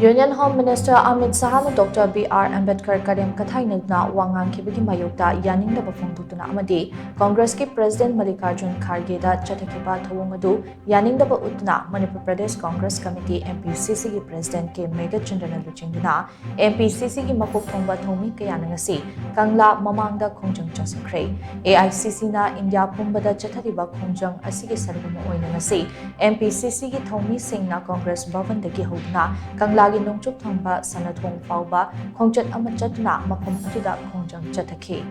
Union Home Minister Amit Shah na Dr. B.R. Ambedkar Karem Kathainagna Wangang Kibigi Mayokta Yaning da Bafongtutuna Amadi Congress ki President Mallikarjun Kharge da Chatakiba Thawungadu Yaning da Utna Manipur Pradesh Congress Committee MPCC ki President K Mega Chandana Luchingduna MPCC ki Makok Thongba Thomi Kayanangasi Kangla Mamangda Khongjang Chasakre AICC na India Pumbada Chatariba Khongjang Asigi Sarugama Oinangasi MPCC ki Thomi Singh na Congress Bhavan dagi Hogna Kangla Nongchuk Thongba Sanathong Fauba Khongjat Amachatna Mafam Atuda Khongjang Chataki.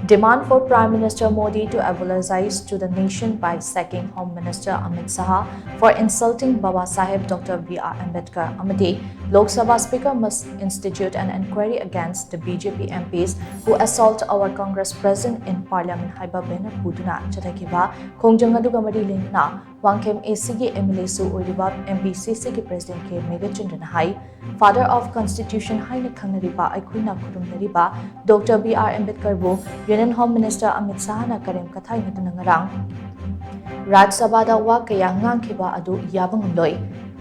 Demand for Prime Minister Modi to apologize to the nation by sacking Home Minister Amit Shah for insulting Baba Saheb Dr. B.R. Ambedkar Amadi, Lok Sabha Speaker must institute an inquiry against the BJP MPs who assault our Congress President in Parliament Haiba Bena Puduna Chatakiba, Khongjang Aduga Mari Lingna, Wangkem ACG MLASU Oiriba MPCC ki President K Mega Chandana Hai, Father of Constitution Haina Khanariba Aikuina Kurumnariba, Dr. B.R. Ambedkar Bu, Union Home Minister Amit Shah na Karem Kathay Natunangarang, Raj Sabha da wa kaya ngangkiba adu yabang loy.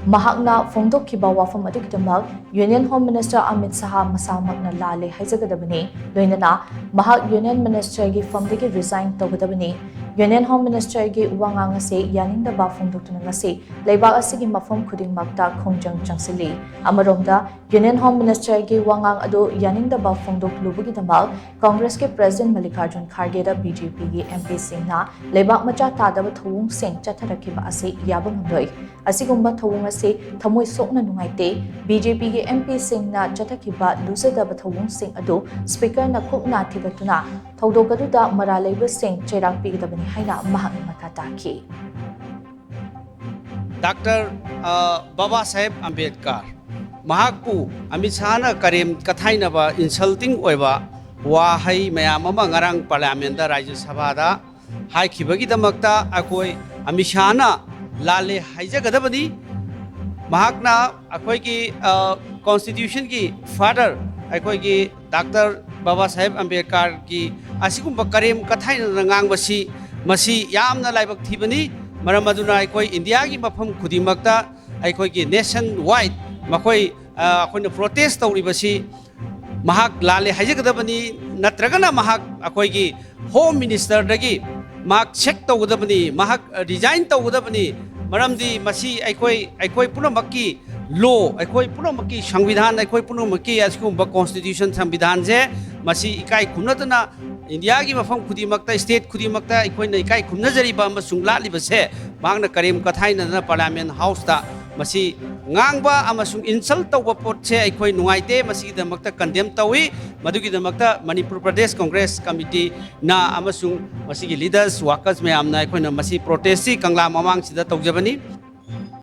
Mahakna Fongdokkiba wafam adukidamak Union Home Minister Amit Shah masamak na lale haizagadabani, loinana mahak Union Minister gi famdagi resign tawgadabani. Union Home Minister gi uwangang ase yaning da ba fongdoktunang ase laibak asigi mafam khuding magta khongjang changsili. Amaromda Union Home Minister gi uwangang adu yaning da ba fongdok lubagi damal Congress ke President Mallikarjun Kharge da BJP gi MP Singh na laibak macha tadaba thawung sing chatharakiba ase yabang loi. Asigumba thawung ase thamoi sokna nungaite BJP gi MP Singh na chathakiba lusadaba thawung sing adu Speaker na khukna thigatuna thawdokaduda maralaiba sing cherak pigdabani haina mahakni matataki. Dr. Baba Saheb Ambedkar Mahakpu Amit Shah na Karem Kathainaba insulting oiba wahai mayam ama ngarang parliament da Rajya Sabha da haikibagi damakta akoi Amit Shah na lale haijagadabani mahakna akoi ki constitution ki father akoi ki Dr. Baba Saheb Ambedkar ki asigumba Karem Kathainana ngangbasi masi yamna laibak thibani maram aduna akoi India gi mafam khudimakta akoi ki nation wide makoi akoina protest tawribasi mahak lale haijagadabani natragana mahak akoi ki home minister dagi mahak check tawgadabani mahak resign tawgadabani maramdi masi akoi punamakki law akoi punamakki संविधान akoi punamakki askumba constitution संविधान je masi ikai khumnatana India ki mafam khudimakta state khudimakta akoi na ikai khumnajariba amasung lalibase mangna Karem Kathainana parliament house ta masi ngangba amasung insult tawba potse akoi nungaite masi damakta condemn tawi madugi damakta Manipur Pradesh Congress Committee na amasung masi leaders workers mayamna akoi na masi protest si kangla mamang sida tawjabani